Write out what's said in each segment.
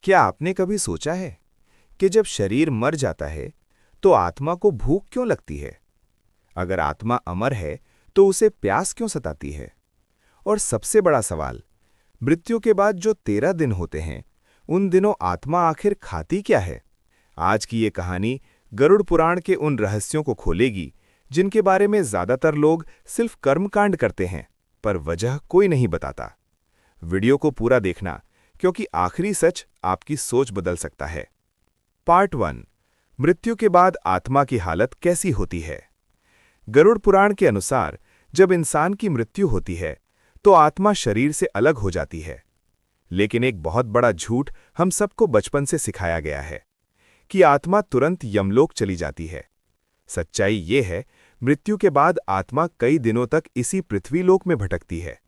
क्या आपने कभी सोचा है कि जब शरीर मर जाता है तो आत्मा को भूख क्यों लगती है? अगर आत्मा अमर है तो उसे प्यास क्यों सताती है? और सबसे बड़ा सवाल, मृत्यु के बाद जो 13 दिन होते हैं, उन दिनों आत्मा आखिर खाती क्या है? आज की ये कहानी गरुड़ पुराण के उन रहस्यों को खोलेगी जिनके बारे में ज्यादातर लोग सिर्फ कर्मकांड करते हैं, पर वजह कोई नहीं बताता। वीडियो को पूरा देखना, क्योंकि आखिरी सच आपकी सोच बदल सकता है। पार्ट 1, मृत्यु के बाद आत्मा की हालत कैसी होती है? गरुड़ पुराण के अनुसार जब इंसान की मृत्यु होती है तो आत्मा शरीर से अलग हो जाती है। लेकिन एक बहुत बड़ा झूठ हम सबको बचपन से सिखाया गया है कि आत्मा तुरंत यमलोक चली जाती है। सच्चाई ये है, मृत्यु के बाद आत्मा कई दिनों तक इसी पृथ्वीलोक में भटकती है।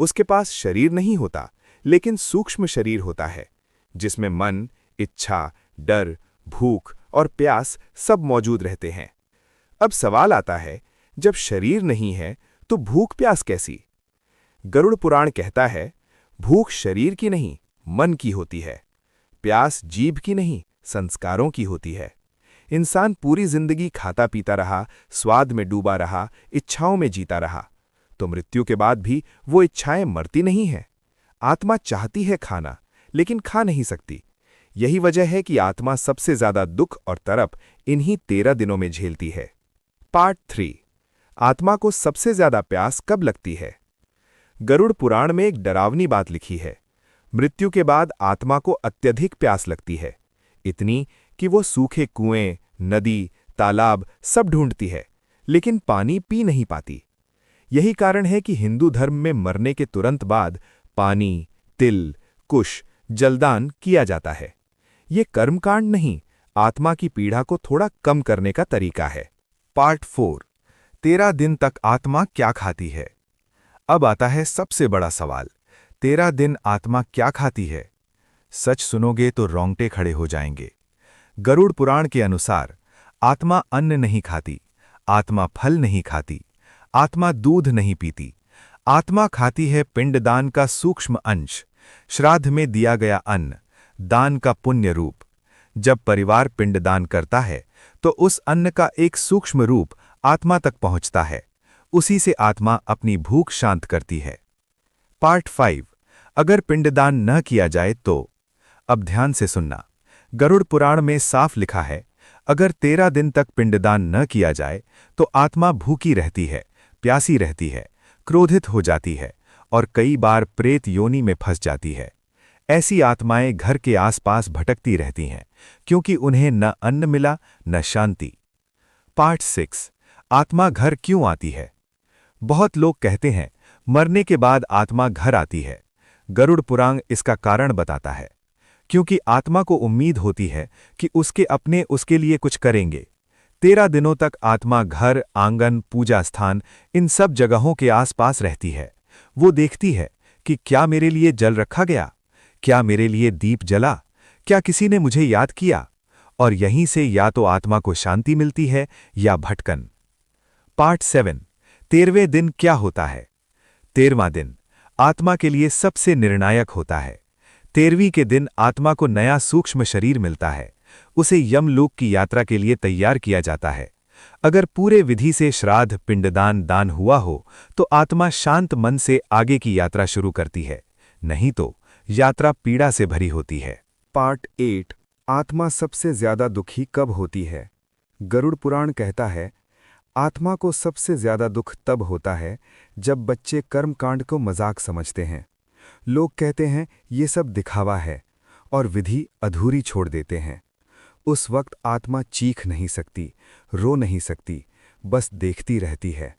उसके पास शरीर नहीं होता, लेकिन सूक्ष्म शरीर होता है जिसमें मन, इच्छा, डर, भूख और प्यास सब मौजूद रहते हैं। अब सवाल आता है, जब शरीर नहीं है तो भूख प्यास कैसी? गरुड़ पुराण कहता है, भूख शरीर की नहीं, मन की होती है। प्यास जीभ की नहीं, संस्कारों की होती है। इंसान पूरी जिंदगी खाता पीता रहा, स्वाद में डूबा रहा, इच्छाओं में जीता रहा, तो मृत्यु के बाद भी वो इच्छाएं मरती नहीं हैं। आत्मा चाहती है खाना, लेकिन खा नहीं सकती। यही वजह है कि आत्मा सबसे ज्यादा दुख और तड़प इन्हीं 13 दिनों में झेलती है। पार्ट 3, आत्मा को सबसे ज्यादा प्यास कब लगती है? गरुड़ पुराण में एक डरावनी बात लिखी है। मृत्यु के बाद आत्मा को अत्यधिक प्यास लगती है, इतनी कि वो सूखे कुएं, नदी, तालाब सब ढूंढती है, लेकिन पानी पी नहीं पाती। यही कारण है कि हिंदू धर्म में मरने के तुरंत बाद पानी, तिल, कुश, जलदान किया जाता है। ये कर्मकांड नहीं, आत्मा की पीड़ा को थोड़ा कम करने का तरीका है। पार्ट 4, 13 दिन तक आत्मा क्या खाती है? अब आता है सबसे बड़ा सवाल, 13 दिन आत्मा क्या खाती है? सच सुनोगे तो रोंगटे खड़े हो जाएंगे। गरुड़ पुराण के अनुसार आत्मा अन्न नहीं खाती, आत्मा फल नहीं खाती, आत्मा दूध नहीं पीती। आत्मा खाती है पिंडदान का सूक्ष्म अंश, श्राद्ध में दिया गया अन्न, दान का पुण्य रूप। जब परिवार पिंडदान करता है तो उस अन्न का एक सूक्ष्म रूप आत्मा तक पहुंचता है। उसी से आत्मा अपनी भूख शांत करती है। पार्ट 5, अगर पिंडदान न किया जाए तो? अब ध्यान से सुनना। गरुड़ पुराण में साफ लिखा है, अगर 13 दिन तक पिंडदान न किया जाए तो आत्मा भूखी रहती है, प्यासी रहती है, क्रोधित हो जाती है और कई बार प्रेत योनि में फंस जाती है। ऐसी आत्माएं घर के आसपास भटकती रहती हैं, क्योंकि उन्हें न अन्न मिला न शांति। पार्ट 6, आत्मा घर क्यों आती है? बहुत लोग कहते हैं मरने के बाद आत्मा घर आती है। गरुड़ पुराण इसका कारण बताता है, क्योंकि आत्मा को उम्मीद होती है कि उसके अपने उसके लिए कुछ करेंगे। 13 दिनों तक आत्मा घर, आंगन, पूजा स्थान, इन सब जगहों के आसपास रहती है। वो देखती है कि क्या मेरे लिए जल रखा गया, क्या मेरे लिए दीप जला, क्या किसी ने मुझे याद किया। और यहीं से या तो आत्मा को शांति मिलती है या भटकन। पार्ट 7, 13वें दिन क्या होता है? 13वां दिन आत्मा के लिए सबसे निर्णायक होता है। 13वीं के दिन आत्मा को नया सूक्ष्म शरीर मिलता है। उसे यमलोक की यात्रा के लिए तैयार किया जाता है। अगर पूरे विधि से श्राद्ध, पिंडदान, दान हुआ हो तो आत्मा शांत मन से आगे की यात्रा शुरू करती है, नहीं तो यात्रा पीड़ा से भरी होती है। पार्ट 8, आत्मा सबसे ज्यादा दुखी कब होती है? गरुड़ पुराण कहता है, आत्मा को सबसे ज्यादा दुख तब होता है जब बच्चे कर्मकांड को मजाक समझते हैं। लोग कहते हैं ये सब दिखावा है और विधि अधूरी छोड़ देते हैं। उस वक्त आत्मा चीख नहीं सकती, रो नहीं सकती, बस देखती रहती है।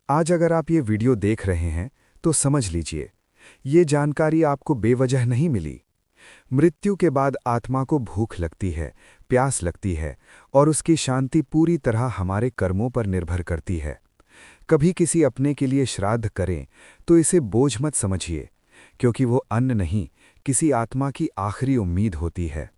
आज अगर आप ये वीडियो देख रहे हैं तो समझ लीजिए, ये जानकारी आपको बेवजह नहीं मिली। मृत्यु के बाद आत्मा को भूख लगती है, प्यास लगती है और उसकी शांति पूरी तरह हमारे कर्मों पर निर्भर करती है। कभी किसी अपने के लिए श्राद्ध करें तो इसे बोझ मत समझिए, क्योंकि वो अन्न नहीं, किसी आत्मा की आखिरी उम्मीद होती है।